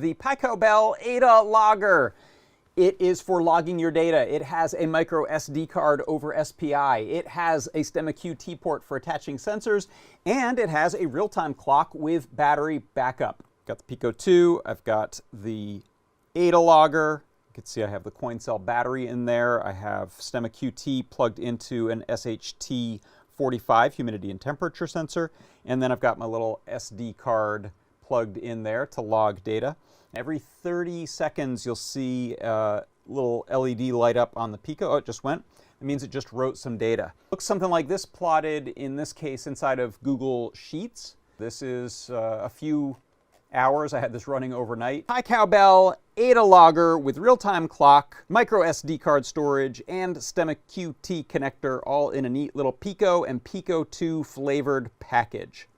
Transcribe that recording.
the PiCowbell Adalogger. It is for logging your data. It has a micro SD card over SPI. It has a STEMMA QT port for attaching sensors, and it has a real-time clock with battery backup. Got the Pico 2, I've got the Adalogger. You can see I have the coin cell battery in there. I have STEMMA QT plugged into an SHT 45 humidity and temperature sensor, and then I've got my little SD card plugged in there to log data. Every 30 seconds you'll see a little LED light up on the Pico. Oh, it just went. It means it just wrote some data. Looks something like this plotted, in this case, inside of Google Sheets. This is a few hours. I had this running overnight. PiCowbell Adalogger with real-time clock, micro SD card storage, and STEMMA QT connector, all in a neat little Pico and Pico 2 flavored package.